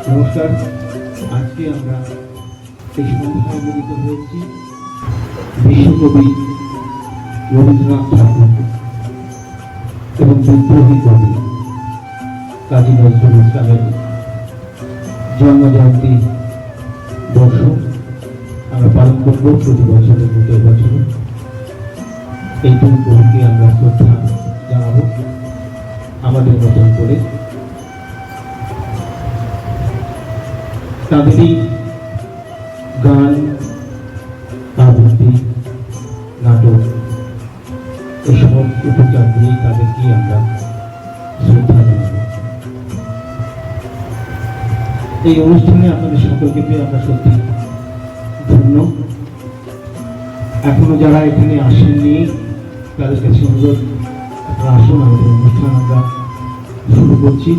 নমস্কার। আজকে আমরা এই সন্ধ্যায় মিলিত হয়েছি বিশ্বকবি রবীন্দ্রনাথ ঠাকুর এবং বিদ্রোহী কবি কাজী নজরুল ইসলামের জন্মজয়ন্তী বর্ষ আমরা পালন করব প্রতি বছরের মতো এবছর। এই দুই কবিকে আমরা শ্রদ্ধা জানাবো আমাদের মতন করে। তাদেরই গান, আবৃত্তি, নাটক এসব উপচার দিয়েই তাদেরকে আমরা শ্রদ্ধা জানাব। এই অনুষ্ঠানে আপনাদের সকলকে পেয়ে আমরা সত্যি ধন্য। এখনো যারা এখানে আসেননি তাদের কাছে অনুরোধ, আপনারা আসুন, আমাদের অনুষ্ঠান আমরা শুরু করছি।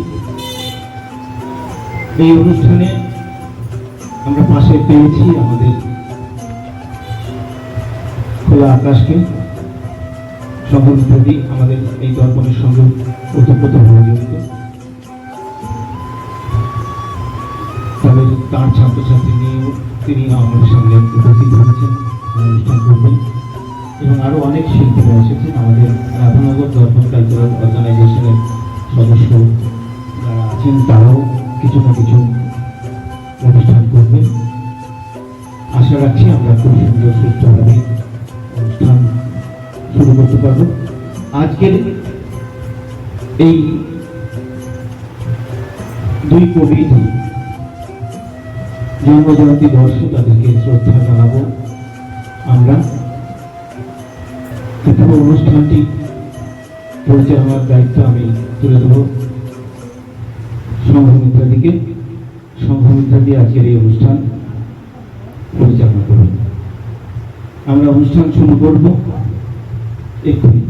এই অনুষ্ঠানে আমরা পাশে পেয়েছি আমাদের খোলা আকাশকে, সংগঠনটি আমাদের এই দর্পণের সঙ্গে ওতপ্রোতভাবে জড়িত। তবে তার ছাত্রছাত্রী নিয়েও তিনি আমাদের সঙ্গে উপস্থিত হয়েছেন, অনুষ্ঠান করবেন এবং আরো অনেক শিল্পীরা এসেছেন। আমাদের রাধানগর দর্পণ কালচারাল অর্গানাইজেশনের সদস্য যারা আছেন তারাও কিছু না কিছু অনুষ্ঠান করবেন। আশা রাখছি আমরা খুব সুন্দর সুস্থভাবে অনুষ্ঠান শুরু করতে পারব। আজকের এই দুই কবির জন্মজয়ন্তী বর্ষ, তাদেরকে শ্রদ্ধা জানাবো আমরা। পুরো অনুষ্ঠানটি পরিচালনার দায়িত্ব আমি তুলে দেব সংঘমিত্রাদিকে। সংঘমিত্রাদি আজকের এই অনুষ্ঠান পরিচালনা করবেন। আমরা অনুষ্ঠান শুরু করব এক্ষুনি।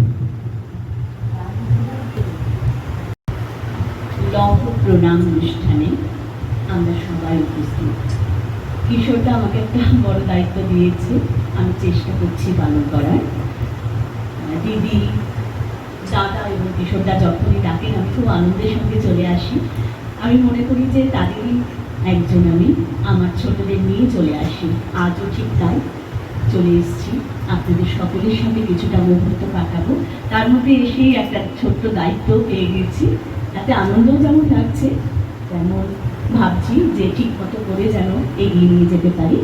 লৌহ প্রণাম অনুষ্ঠানে আমরা সবাই উপস্থিত। কিশোরটা আমাকে একটা বড় দায়িত্ব দিয়েছে, আমি চেষ্টা করছি পালন করার। দিদি, দাদা এবং কিশোরদা যখনই ডাকেন আমি খুব আনন্দের সঙ্গে চলে আসি। আমি মনে করি যে তাদেরই একজন আমি, আমার ছোটদের নিয়ে চলে আসি। আজও ঠিক তাই চলে এসেছি, আপনাদের সকলের সঙ্গে কিছুটা মুহূর্ত কাটাবো। তার মধ্যে এসে একটা ছোট্ট দায়িত্ব পেয়ে গেছি, তাতে আনন্দও যেমন লাগছে তেমন ভাবছি যে ঠিক মতো করে যেন এগিয়ে নিয়ে যেতে পারি।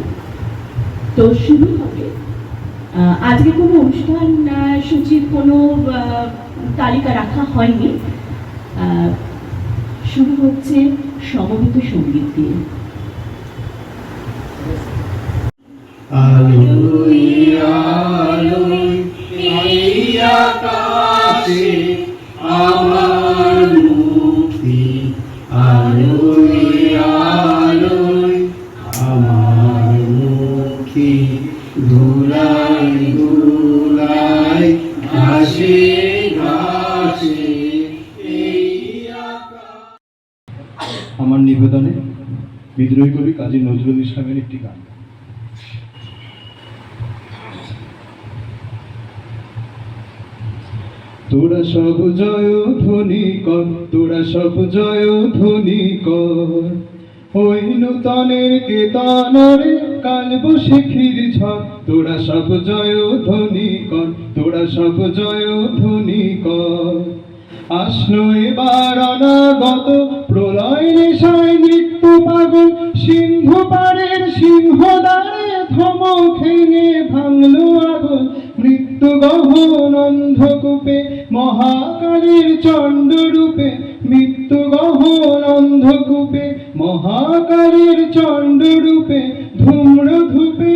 তো শুরু হবে। আজকে কোনো অনুষ্ঠান সূচির কোনো তালিকা রাখা হয়নি। শুরু হচ্ছে সমবেত সঙ্গীত দিয়ে। আলোয় আলোয় এই আকাশে আমার মুক্তি, আলোয় আলোয় আমার মুক্তি, ধুলাই ধুলাই ঘাসে ঘাসে এই আকাশ। আমার নিবেদনে বিদ্রোহী কবি কাজী নজরুল ইসলামের একটি গান। তোরা সব জয় ধ্বনি কর, তোরা সব জয় ধ্বনি কর, ওই নূতনের কেতনরে কাল বৈশাখীর ঝড়। তোরা সব জয় ধ্বনি কর, তোরা সব জয় ধ্বনি কর। আসলো এবার অনাগত প্রলয় নেশায় মৃত্যু পাগল, সিন্ধু পাড়ের সিংহদ্বারে ধমক ভেঙে ভাঙলো আগল। মৃত্যু গহন অন্ধকূপে মহাকালীর চণ্ডরূপে, মৃত্যু গহন অন্ধকূপে মহাকালীর চণ্ডরূপে, ধূম্র ধূপে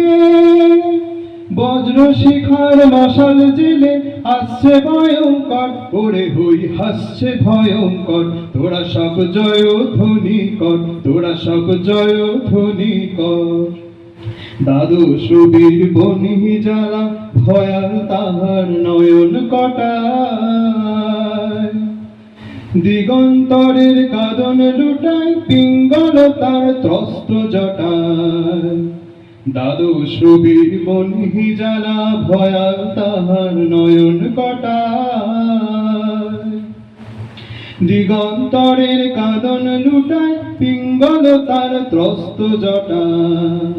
বজ্র শিখার মশাল জেলে আসছে ভয়ঙ্কর, ওরে হই হাসছে ভয়ঙ্কর, তোরা সব জয় ধ্বনি কর, তোরা সব জয় ধ্বনি কর। দ্বাদশ বীর বনি জ্বালা ভয়াল তাহার নয়ন কটায়, দিগন্তরের কাঁদন লুটায় পিঙ্গল তার ত্রস্ত জটায়। দ্বাদশ বীর বনি জ্বালা ভয়াল তাহার নয়ন কটায়, দিগন্তরের কাঁদন লুটায় পিঙ্গল তার ত্রস্ত জটায়।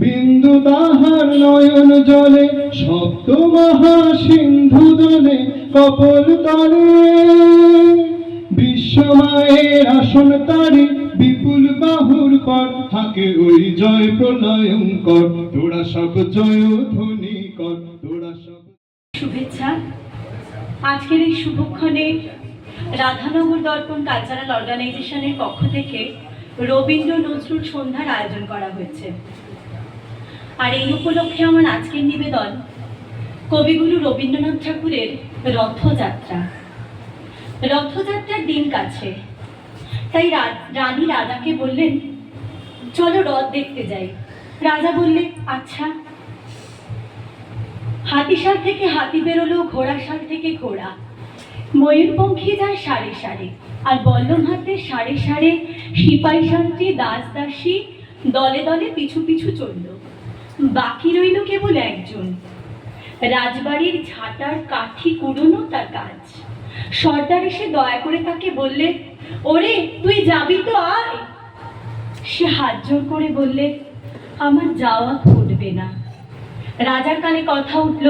বিন্দু তাহার নয়ন জলে সপ্ত মহা সিন্ধু দলে কপল তলে, বিশ্বমায়ের আসন তারে বিপুল বাহুর পর, হাকে ওই জয় প্রলয়ঙ্কর, তোরা সব জয় ধ্বনি কর, তোরা সব। শুভেচ্ছা। আজকের এই শুভক্ষণে রাধানগর দর্পণ কালচারাল অর্গানাইজেশনের পক্ষ থেকে রবীন্দ্র নজরুল সন্ধ্যার আয়োজন করা হয়েছে। আর এই উপলক্ষে আমার আজকের নিবেদন কবিগুরু রবীন্দ্রনাথ ঠাকুরের রথযাত্রা। রথযাত্রার দিন কাছে, তাই রানী রাজাকে বললেন, চলো রথ দেখতে যাই। রাজা বললেন, আচ্ছা। হাতিশাল থেকে হাতি বেরোলো, ঘোড়াশাল থেকে ঘোড়া, ময়ূরপঙ্খী যায় সারে সারে, আর বল্লমহাতের সারে সারে সিপাহী সান্ত্রী দাস দাসী দলে দলে পিছু পিছু চলল। বাকি রইল কেবল একজন, রাজবাড়ির ঝাঁটার কাঠি কুড়োনো তার কাজ। সর্দার এসে দয়া করে তাকে বললে, ওরে তুই যাবি তো আয়। সে হাত জোর করে বললে, আমার যাওয়া ঘটবে না। রাজার কানে কথা উঠল।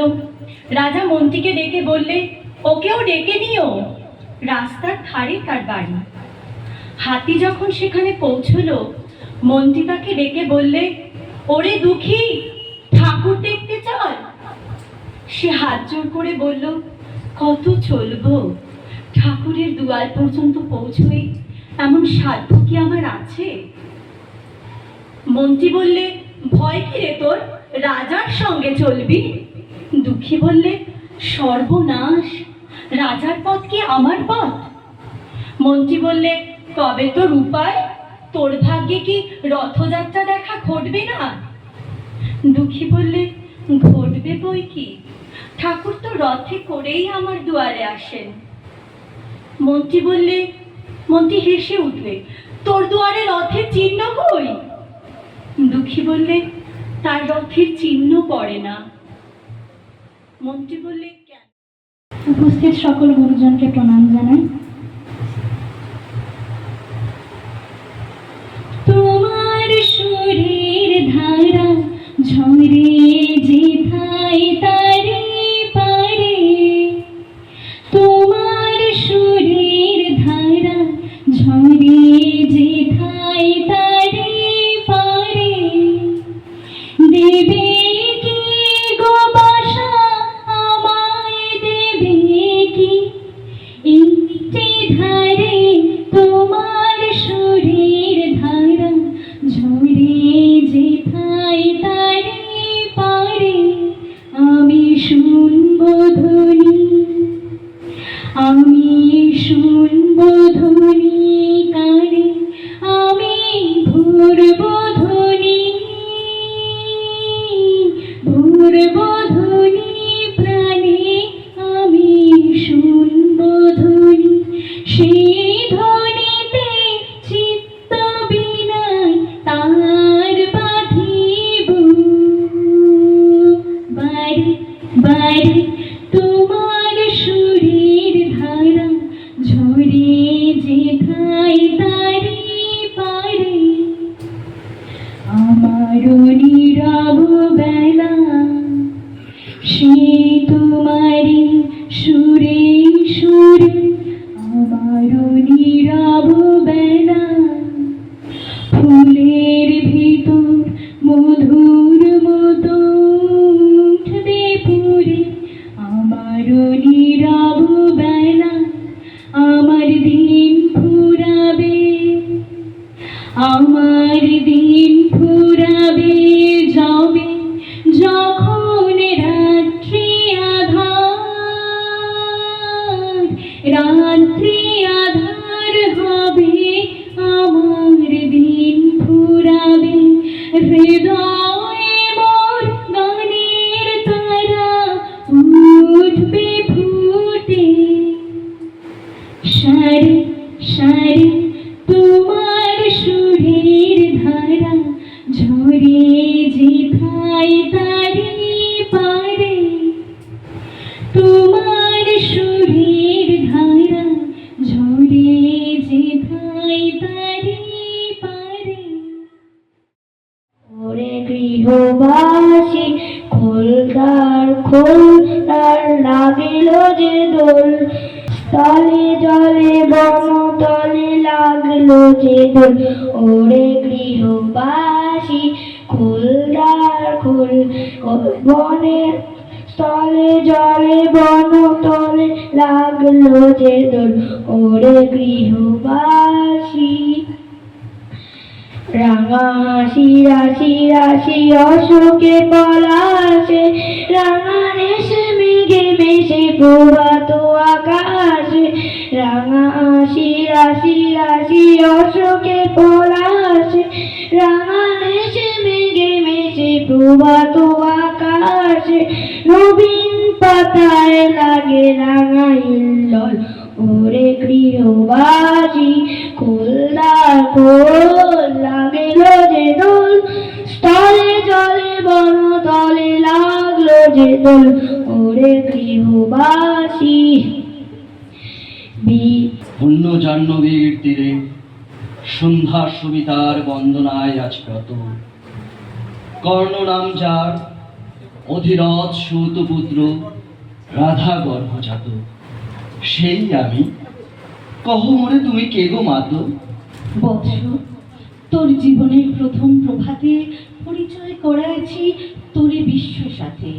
রাজা মন্ত্রীকে ডেকে বললে, ওকেও ডেকে নিও, রাস্তার ধারে তার বাড়ি। হাতি যখন সেখানে পৌঁছলো, মন্ত্রী তাকে ডেকে বললে, ওরে দুঃখী, ঠাকুর দেখতে চল। সে হাত জোর করে বলল, কত চলবো, ঠাকুরের দুয়ার পর্যন্ত পৌঁছই এমন সাধ্য কি আমার আছে? মন্ত্রী বললে, ভয় কি রে তোর, রাজার সঙ্গে চলবি? দুঃখী বললে, সর্বনাশ, রাজার পথ কি আমার পথ? মন্ত্রী বললে, তবে তোর উপায়, তোর ভাগ্যে কি রথযাত্রা দেখা ঘটবে না? দুঃখী বললে, ঘটবে বই কি, ঠাকুর তো রথে করেই আমার দুয়ারে আসেন। মন্ত্রী হেসে উঠলে, তোর দুয়ারে রথের চিহ্ন কই? দুঃখী বললে, তার রথের চিহ্ন পড়ে না। মন্ত্রী বললে, কেন? উপস্থিত সকল গুরুজনকে প্রণাম জানাই। তোমার সুরের ধারা ঝরে যেথায় তারে পারে, তোমার সুরের ধারা ঝরে যেথায় তারে পারে, দেবে কি গো বাসা আমায়, দেবে কি একটি ধারে, তোমার সুরের ধারা ঝরে যেথায় তারে পারে, আমি শুনব ধ্বনি, আমি শুনব ধ্বনি কানে, আমি ভরব ধ্বনি, ভরব ধ্বনি প্রাণে, আমি শুনব ধ্বনি, সেই ধ্বনিতে চিত্ত বিনায় তার বাঁধিব বাড়ি বাড়ি, তোমার সুরের ধারা ঝরে যেথায় তারে পারে, আমারও নীরব বেলা সে তোমারি সুরে সুরে, আমারও নীরব বেলা ফুলের ভিতর মধুর মতো উঠবে পুরে, আমারও নীরব বেলা আমার দিন ফুরাবে, আমার দিন ফুরাবে যাবে যখন সারি সারি তোমার সুরের ধারা ঝরে যেথায় তারি পারে, তোমার সুরের ধারা ঝরে যেথায় তারি পারে। ওরে গৃহবাসী খোলদার খোলদার লাগিল যে দোল, তলে জলে বনতলে লাগলো যে দোল। ওরে গৃহবাসী খোলদার খোল, বনের তলে জলে বনতলে লাগলো যে দোল। ওরে গৃহবাসী রাঙা হাসি রাশি রাশি অশোকে পলাশে, রাঙা নেশে মেঘে মেশে প্রভাত আকাশে। রাঙা হাসি রাশি রাশি অশোকে পলাশে, রাঙা নেশে মেঘে মেশে প্রভাত আকাশে। নবীন পাতায় লাগে রাঙা হিল্লোল, ওরে গৃহবাসী খোলদার খোল লাগিল যে দোল, স্থলে জলে বনতলে লাগলো যে দোল। ওরে গৃহবাসী পুণ্য জাহ্নবীর তীরে সন্ধ্যা সবিতার বন্দনায় আজ কত। কর্ণ নাম যার, অধিরথ সূতপুত্র, রাধা গর্ভজাত, সেই আমি। কহ মোরে তুমি কে গো মাত? বৎস, তোর জীবনের প্রথম প্রভাতে পরিচয় করাইছি তোরে বিশ্ব সাথে।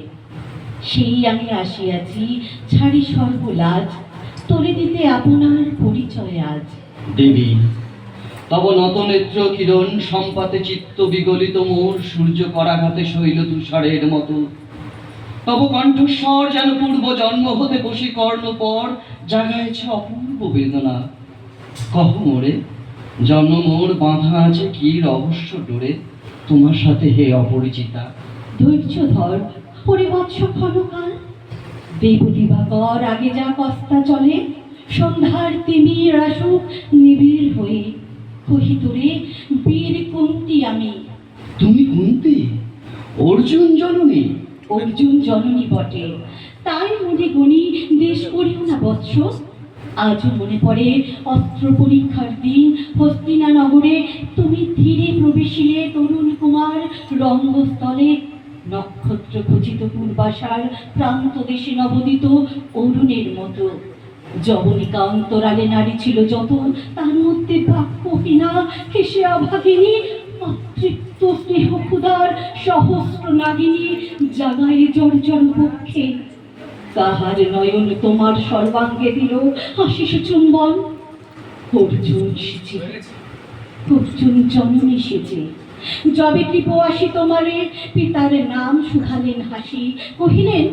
সেই আমি আসিয়াছি ছাড়ি সর্বলাজ, তোরে দিতে আপনার পরিচয় আজ। দেবী, তব নত নেত্র কিরণ সম্পাতে চিত্ত বিগলিত মোর, সূর্য করাঘাতে শৈল তুষারের মতো। তব কণ্ঠস্বর যেন পূর্ব জন্ম হতে বসি কর্ণ পর, জাগাইছে অপূর্ব বেদনা। কহ মোরে, জন্ম মোর বাঁধা আছে কি রহস্য ডোরে, তোমার সাথে হে অপরিচিতা। ধৈর্য ধর পরিবৎস ক্ষণকাল, দেব দিবাকর আগে যা কস্তা চলে, সন্ধ্যার তিমির আসুক নিবিড় হয়ে। কহি তোরে বীর কুন্তি আমি। তুমি কুন্তি, অর্জুন জননী? অর্জুন জননী বটে, তাই মনে গণি দেশ করিও না বৎস। আজও মনে পড়ে অস্ত্র পরীক্ষার দিন হস্তিনা নগরে তুমি ধীরে প্রবেশিলে তরুণ কুমার রঙ্গস্থলে। নক্ষত্র খচিত পূর্বাশার প্রান্ত দেশে নবদিত অরুণের মতো। যবনিকা অন্তরালে নারী ছিল যত, তার মধ্যে বাক্যহীনা হেসে অভাগিনী, অতৃপ্ত স্নেহ ক্ষুধার সহস্র নাগিনী জাগায় জর্জর পক্ষে। তাহার নয়ন তোমার সর্বাঙ্গে দিল আশিস চুম্বন। অর্জুন এসেছে, অর্জুন জননী এসেছে। যবে কৃপবাসী তোমারে পিতার নাম শুধালেন হাসি, কহিলেন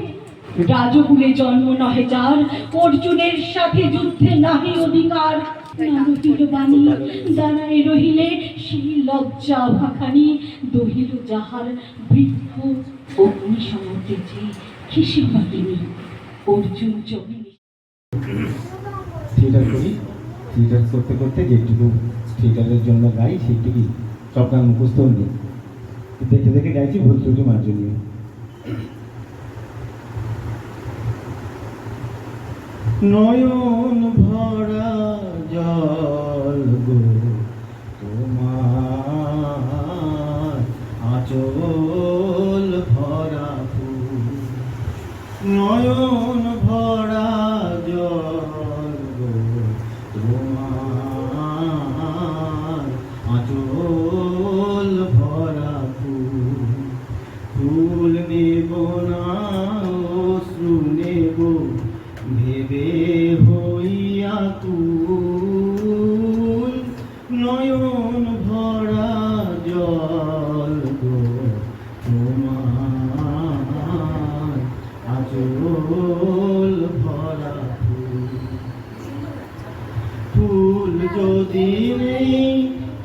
রাজকুলে জন্ম নহে যার, অর্জুনের সাথে যুদ্ধে নাহি অধিকার। না রহিল বাণী, দাঁড়ায় রহিলে সেই লজ্জা ভাখানি, দহিল যাহার বৃক্ষ অগ্নি সমর্থেছে কিসে বাতিনি। অর্জুন জননী। থিয়েটার করি, থিয়েটার করতে করতে যেটুকু থিয়েটারের জন্য গাই সেইটুকুই, সব গান মুখস্থ নেই, দেখে দেখে গাইছি ভুল ত্রুটি মার্জনীয়। নয়ন ভরা জল গো তোমার, আঁচল ভরা ফুল। নয়ন ভরা জল গো তোমার, আঁচল ভরা ফুল। ফুল নেব না অশ্রু নেব ভেবে হইয়া কুল। নয়ন ভরা জল গো তোমার, আঁচল ভরা ফুল। ফুল যদি নেই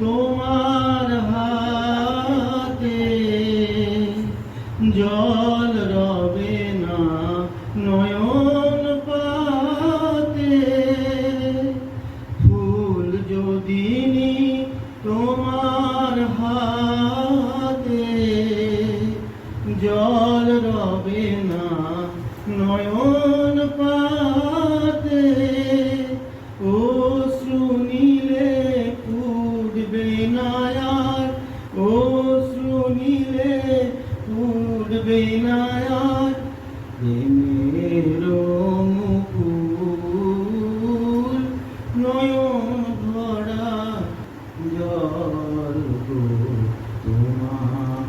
তোমার হাতে, জল রবে না নয়ন পাতে। ভরা জল গো তোমার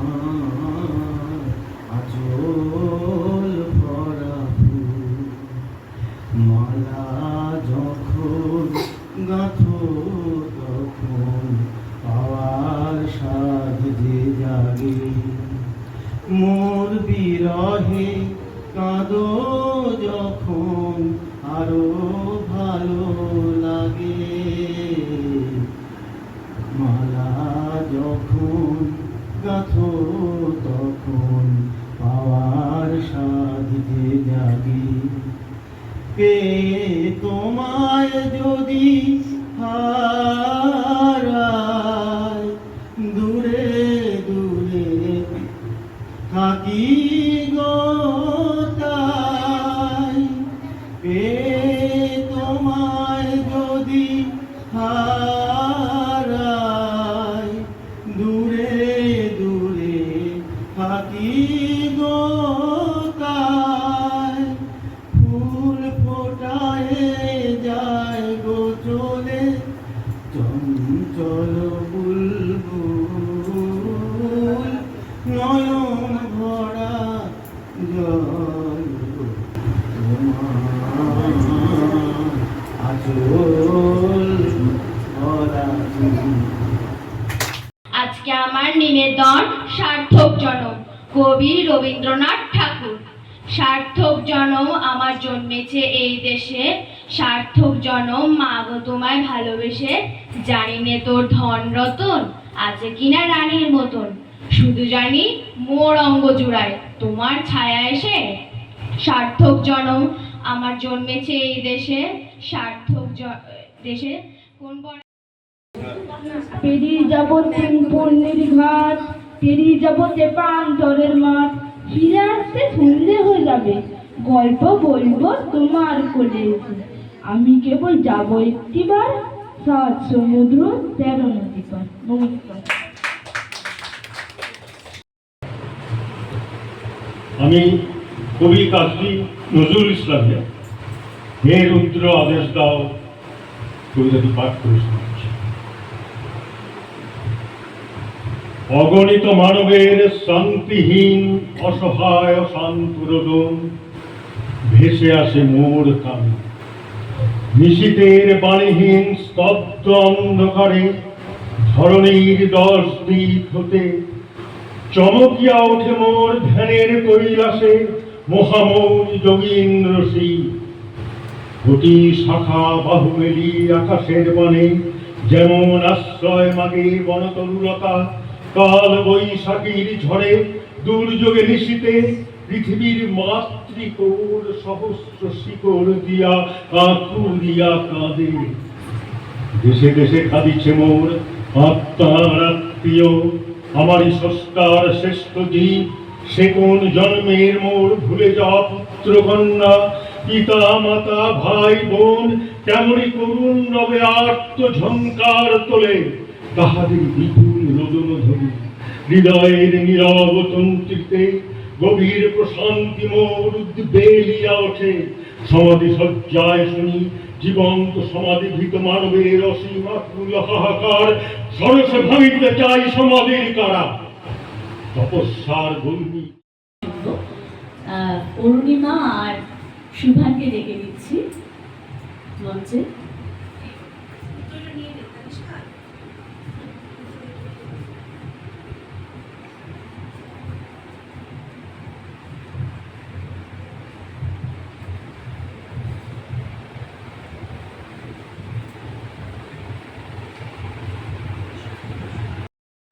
আঁচল ভরা ফুল মালা যখন গাঁথো তখন পাওয়ার সাধ যে জাগে মোর বিরহে কাঁদো যখন আরো ভালো লাগে মালা যখন গাঁথো তখন পাওয়ার সাধ যে জাগে কে তোমায় যদি হারায় দূরে দূরে থাকি গো তাই কে তোমায় যদি হারায় দূরে দূরে থাকি গো তাই ফুল ফোটায় যায় গো চলে চঞ্চল বুলবুল নয়ন ভরা জল তোমার আঁচল ভরা ফুল। আজকে আমার নিবেদন সার্থক জনম, কবি রবীন্দ্রনাথ ঠাকুর। সার্থক জনম আমার জন্মেছে এই দেশে, সার্থক জনম মা গো তোমায় ভালোবেসে। জানি নে তোর ধন রতন আছে কিনা রানীর মতন, শুধু জানি মোর অঙ্গ জুড়ায় তোমার ছায়া এসে। সার্থক জনম আমার জন্মেছে এই দেশে, সার্থক দেশে কোন বনে পেরিয়ে যাব পূর্ণির ঘাট, পেরিয়ে যাব তেপান্তরের মাঠ, ফিরে আসতে সন্ধে হয়ে যাবে, গল্প বলবো তোমার কোলে এসে। আমি কেবল যাব একটিবার, 7 সমুদ্র 13 নদী পার। নমস্কার। আমি কবি কাজী নজরুল ইসলামিয়া হে রুদ্র আদেশ দাও কবিতাটি পাঠ করে শোনাচ্ছি। অগণিত মানবের শান্তিহীন অসহায় শান্ত রোদন ভেসে আসে মোর কানে, নিশীথের বাণীহীন স্তব্ধ অন্ধকারে ধরণীর 10 দিক হতে চমকিয়া ওঠে মোর ধ্যানের কৈলাসে মহামৌজ যোগীন্দ্র শ্রী। কোটি শাখা বাহু মেলি আকাশের বনে যেমন আশ্রয় মাগে বনতরুলতা, কাল বৈশাখীর ঝড়ে দুর্যোগে নিশীতে পৃথিবীর মাতৃকোর সহস্র শিকড় দিয়া কাকুরিয়া কাঁদে। দেশে দেশে কাঁদিছে মোর আত্মার আত্মীয়, আমারই স্রষ্টার শ্রেষ্ঠ জীব। সে কোন জন্মের মোর ভুলে যাওয়া পুত্র কন্যা, পিতা মাতা ভাই বোন কেমনই করুণ রবে আর্ত ঝঙ্কার তোলে তাহাদের বিপুল রোদন ধরি। হৃদয়ের নীরব তন্ত্রীতে গভীর প্রশান্তি মোর উদ্বেলিয়া ওঠে। সমাধি সজ্জায় শুনি জীবন্ত সমাধিভীত মানবের অসীম আকুল হাহাকার, সরসে ভাঙিতে চাই সমাধির কারা তপস্যার ভূমি। অরুণিমা আর শুভানকে ডেকে দিচ্ছি মঞ্চে।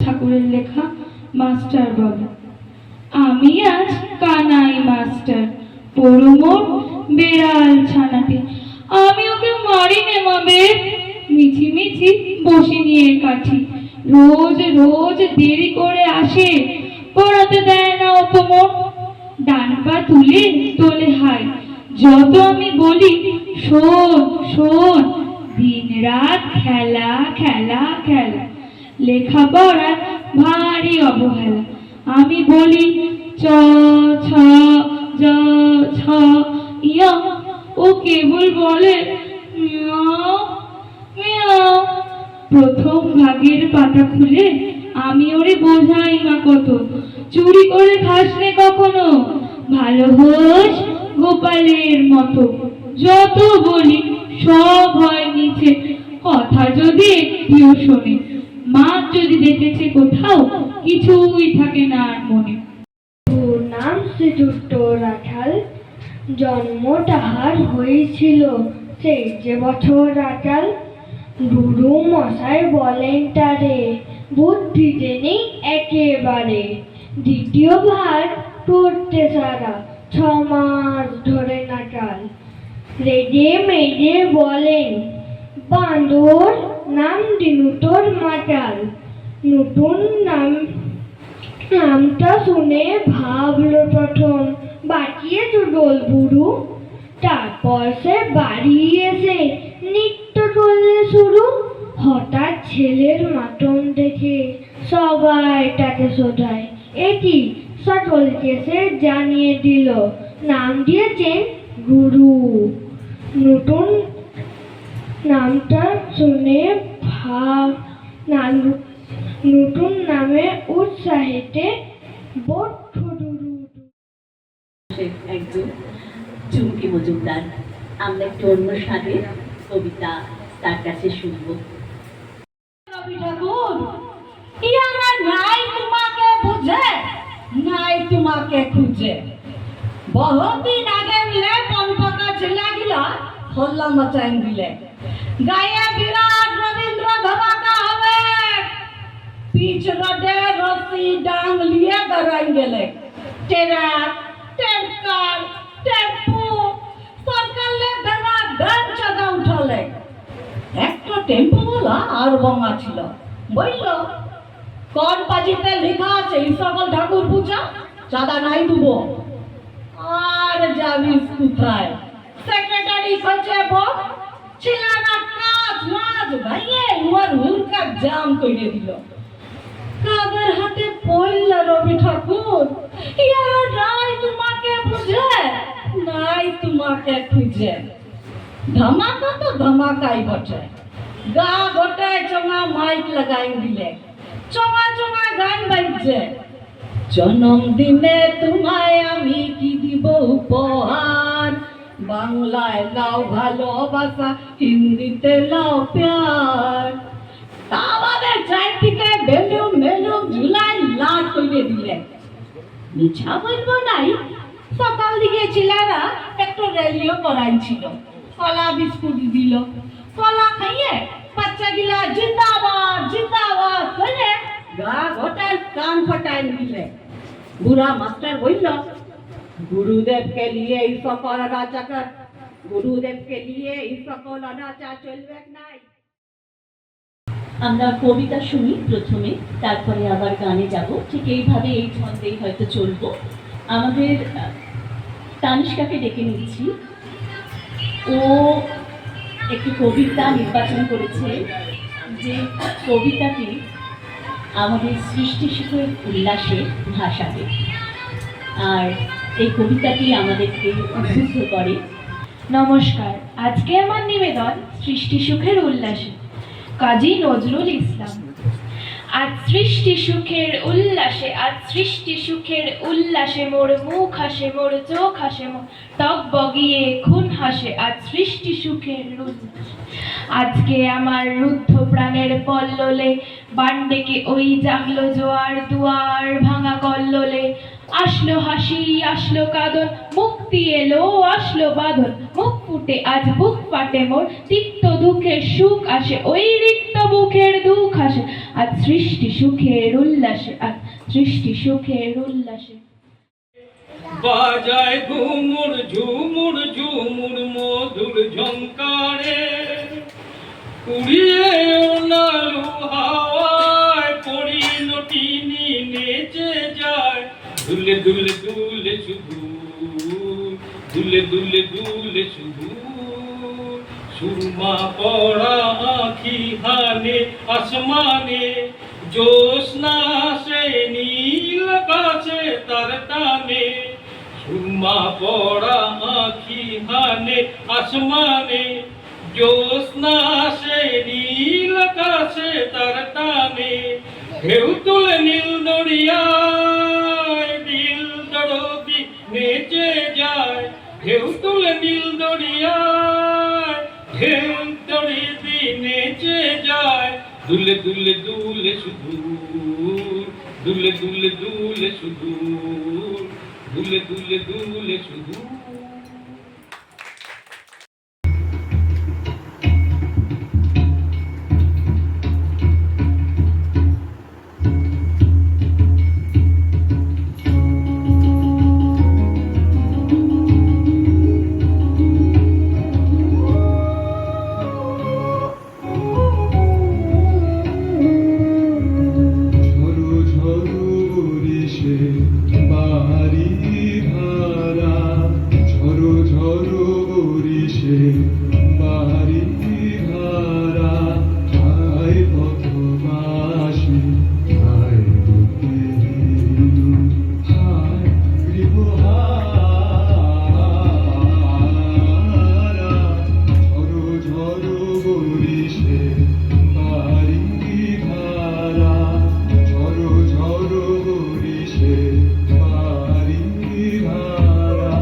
ঠাকুরের লেখা মাস্টার বাবু। আমি আজ কানাই মাস্টার, পরমোর বেড়াল ছানাটি। আমি ওকে মারি নেমাবে, মিছি মিছি বসে নিয়ে কাঠি। রোজ রোজ দেরি করে আসে, পড়াতে দেয় না অপমন। ডান পা তুলে তোলে হাই, যত আমি বলি শোন শোন। দিন রাত খেলা খেলা খেলা, লেখাপড়ার ভারী অবহেলা। আমি বলি চ ছ জ ছ ইয়া, ও কেবল বলে মিয়াও। মিয়াও। প্রথম ভাগের পাতা খুলে আমি ওরে বোঝাই মা কত, চুরি করে খাস নে কখনো, ভালো হোস গোপালের মতো। যত বলি সব হয় নিচে, কথা যদি একটিও শোনে, মা যদি দেখেছে কোথাও কিছুই থাকে না আর মনে। ওর নাম শ্রীযুক্ত রাখাল, জন্ম তাহার হয়েছিল সেই যে বছর রাখাল। গুরু মশাই বলেন তারে, বুদ্ধিতে নেই একেবারে। দ্বিতীয় ভাগ পড়তে সারা 6 মাস ধরে নাকাল। রেডে মেডে বলেন, বাঁদর নাম দিনু তোর মাতাল। নতুন নামটা শুনে ভাবলো প্রথম, বাঁচিয়ে চুডল বুড়ু। তারপর সে বাড়ি এসে নিত্য করলে শুরু। হঠাৎ ছেলের মাতন দেখে সবাই তাকে শোধায়, এটি সকলকে সে জানিয়ে দিল, নাম দিয়েছেন গুরু। নতুন নামটা শুনে নতুন নামে উৎসাহিতে একজন চুমকি মজুমদার। আমরা একটু অন্য স্বাদে কবিতা তার কাছে শুনবো। রবি ঠাকুর, ইয়ারা নাই তোমাকে বুঝে, নাই তোমাকে খুঁজে। বহুদিন আগে মিলে পনপকা ছেলে গিলা হল্লা মচাইন দিলে, গায়ে বিরাট রবীন্দ্র ধমাকা হবে। পিচ রোডে রসি ডাং লিয়ে বেড়াই গেলে, ট্রাক, ট্যাঙ্কার, টেম্পু সরকারে দেওয়া গান চাঁদা উঠালে। একটা টেম্পু বলা আর বঙ্গা ছিল, বলল কোন পাজিতে লেখা আছে এই সকল ঠাকুর পূজা, চাঁদা নাই দেবো। আর যাবিস কোথায়? সেক্রেটারি কাছে বল ছিলানা কাজ মাছ ভাইয়ে উয়ার হুরকা জাম করে দিল। কাদের হাতে পড়ল রবি ঠাকুর, ইয়ারা নাই তোমাকে বুঝে, নাই তোমাকে খুঁজে। धमाका तो धमाका ही बटे, गा गोटे चोंगा माइक लगाई दिले, चोंगा चोंगा गान बजছে। জন্মদিনে তোমায় আমি কি দিব উপহার, বাংলায় লাও ভালোবাসা, হিন্দিতে লাও প্যার। আমাদের চারদিকে বেলুন মেলুন ঝুলাই লাট করে দিলে। মিছা বলবো নাই, সকাল দিকে ছেলেরা একটু রেলিও করাইছিল, কলা বিস্কুট দিল। কলা খাইয়ে বাচ্চা গিলা জিন্দাবাদ জিন্দাবাদ করে গা ঘটায় কান ফটায় দিলে। বুড়া মাস্টার বলল, গুরুদেব কে লিয়ে এই সকল অনাচার, গুরুদেব কে লিয়ে এই সকল অনাচার চলবে নাই। আমরা কবিতা শুনি প্রথমে, তারপরে আবার গানে যাব। ঠিক এইভাবে এই ছন্দেই হয়তো চলবো। আমাদের তানিষ্কাকে ডেকে নিচ্ছি। ও একটি কবিতা নির্বাচন করেছে, যে কবিতাটি আমাদের সৃষ্টি শিখের উল্লাসে ভাসাবে। আর এই কবিতাটি আমাদেরকে উদ্বুদ্ধ করে। নমস্কার, আজকে আমার নিবেদন সৃষ্টি সুখের উল্লাসে, কাজী নজরুল ইসলাম। আজ সৃষ্টি সুখের উল্লাসে, আজ সৃষ্টি সুখের উল্লাসে, মোর মুখ হাসে, মোর চোখ হাসে, মোর টক বগিয়ে খুন হাসে, আজ সৃষ্টি সুখের উল্লাসে। আজকে আমার রুদ্ধ প্রাণের পল্ললে, বান্ডেকে ওই জাগলো জোয়ার, দুয়ার ভাঙা কল্লোলে। আসলো হাসি, আসলো কাঁদন, মুক্তি এলো, আসলো বাঁধন, মুখ ফুটে আজ বুক ফাটে মোর, তিক্ত দুঃখের সুখ আসে, ওই রিক্ত বুকের দুঃখ আসে, আজ সৃষ্টি সুখের উল্লাসে, আজ সৃষ্টি সুখের উল্লাসে। বাজায় ঘুমুর ঝুমুর ঝুমুর মধুর ঝঙ্কারে, উড়িয়ে ওনালু হাওয়ায় পরিণতিনি নেচে যায়। দুলে দুলে দুলে শুধু, দুলে দুলে দুলে শুধু, সুরমা পড়া আঁখি হানে আসমানে, জ্যোৎস্না সে নীল আকাশে তার টানে। সুরমা পড়া আঁখি হানে আসমানে, জ্যোৎস্না সে নীল আকাশে তার টানে ঢেউ তুলে নীল দরিয়ায় দিল দরদি নেচে যায় ঢেউ তুলে নীল দরিয়ায় ঢেউ দরদি নেচে যায় দুলে দুলে দুলে শুধু দুলে দুলে দুলে শুধু দুলে দুলে দুলে শুধু ঝরু ঝরু বরিশে বাড়ি ধারা, ঝরু ঝরু বরিশে বাড়ি ধারা, হায় পথবাসী হায় বুদ্ধিহীন, হায় গৃহহারা, ঝরু ঝরু বরিশে বাড়ি ধারা, ঝরু ঝরু বরিশে বাড়ি ধারা।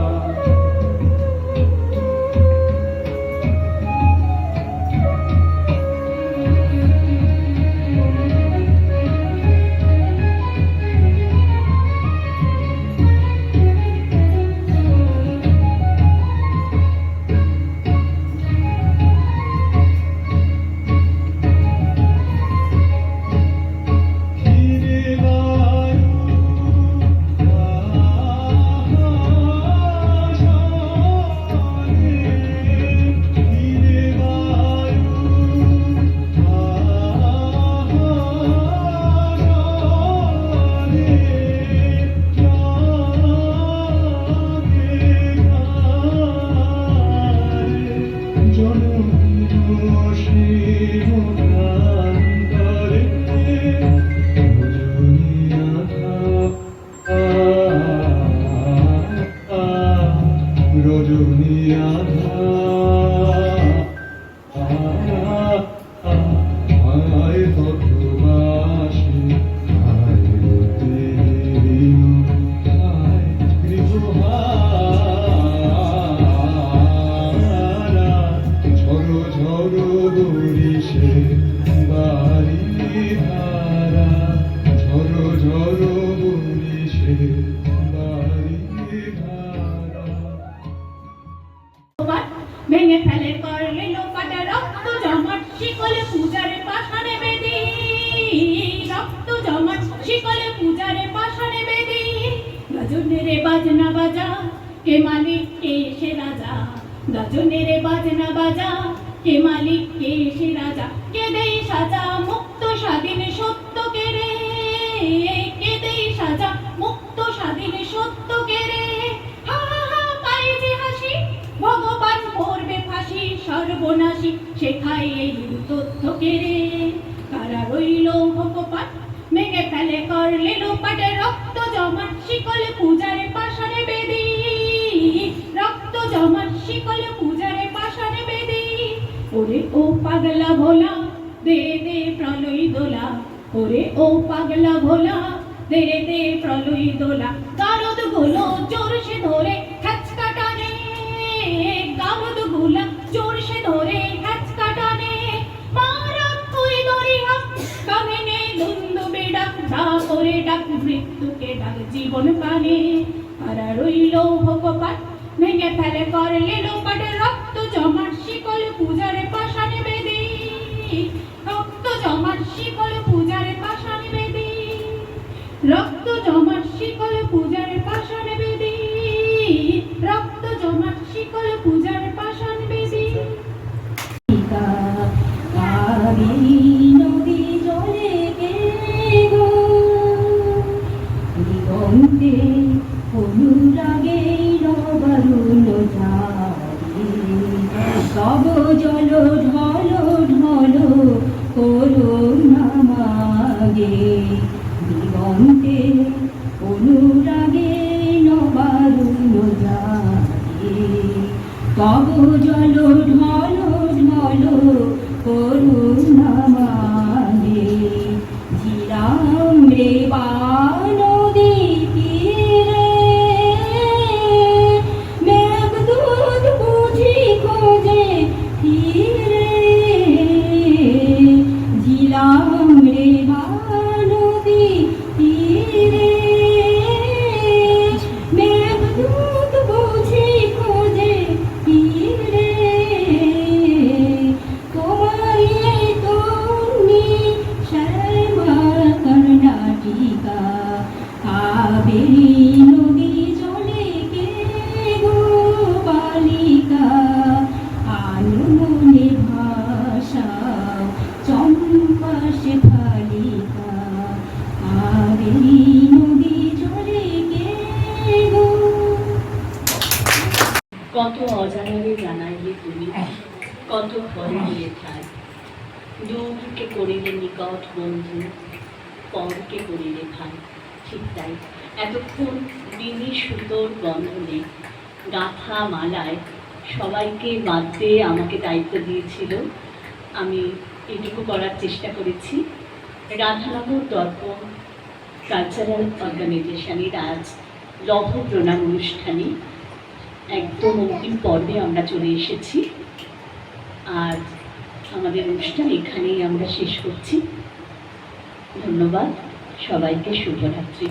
ফিরে বায়ু আশারে, ফিরে বায়ু আশারে, জননী শিবকান্তরে রজনী আধা হায় পথবাসী হায় বুদ্ধিহীন, হায় গৃহহারা, ঝরো ঝরো বরিশে বাড়ি ধারা, ঝরো ঝরো বরিশে বাড়ি ধারা। ভেঙে ফেলে করলে লোপাটা রক্ত জমাট শিকলে পূজারে পাশানে বেদি, রক্ত জমাট শিকলে পূজারে পাশানে বেদি, গজনেরে বাজনা বাজা কে মালিক কে সে রাজা, গজনেরে বাজনা বাজা কে মালিক কে সে রাজা, কে দেই সাজা মুক্ত স্বাধীন সত্য কে রে, কে দেই সাজা মুক্ত স্বাধীন সত্য কে রে, হা হা হা পাই যে হাসি ভগবান পড়বে ফাঁসি সর্বনাশী শেখাই এই তথ্য কে রে, কারা রইল ভগবান ভেঙে ফেলে করলে লোপাটে রক্ত জমাট শিকলে পূজারে পাশানে বেদি, রক্ত জমাট শিকলে পূজারে পাশানে বেদি, ওরে ও পাগলা ভোলা দে দে প্রলয় দোলা, ওরে ও পাগলা ভোলা দে দে প্রলয় দোলা, গারদ গুলো জোর সে ধরে খাচকা টানে, গারদ গুলা জোর সে ধরে খাচকা টানে, মারা তুই দরিয়া কামেনে দুন্দুবে ডাক ধা করে ডাক মৃত্যুকে ডাক জীবন পানে, কারা রইল ভগবান ভেঙে ফেলে করলে লোপাটে রক্ত জমাট শিকল পূজারে পাশানে বেদি, রক্ত জমাট শিকল পূজারে পাশানে বেদি, রক্ত জমাট শিকল পূজারে পাশানে বেদি, রক্ত জমাট শিকল পূজারে পাশানে বেদি। নদী জলে কে গো দিগন্তে অনুরাগে নবারুণ ঝাড়ি, তব জল ঢল ঢল করুণা মাগে, দিগন্তে অনুরাগে নবারুণ ঝাড়ি, তব জল ঢল ঢল পাশে বালিকা আর এই নদী জলে কে গো। কত অজানারে জানাইলে তুমি, কত ভয় দিয়ে ঠাই, দূরকে করিলে নিকট বন্ধু, পরকে করিলে ভাই। ঠিক তাই, এতক্ষণ বিনি সুতোর বন্ধনে গাঁথা মালায় সবাইকে বাঁধতে আমাকে দায়িত্ব দিয়েছিল। আমি এটুকু করার চেষ্টা করেছি। রাধানগর দর্পণ কালচারাল অর্গানাইজেশনের আজ লৌহ প্রণাম অনুষ্ঠানে একদম অন্তিম পর্বে আমরা চলে এসেছি। আর আমাদের অনুষ্ঠান এখানেই আমরা শেষ করছি। ধন্যবাদ সবাইকে, শুভরাত্রি।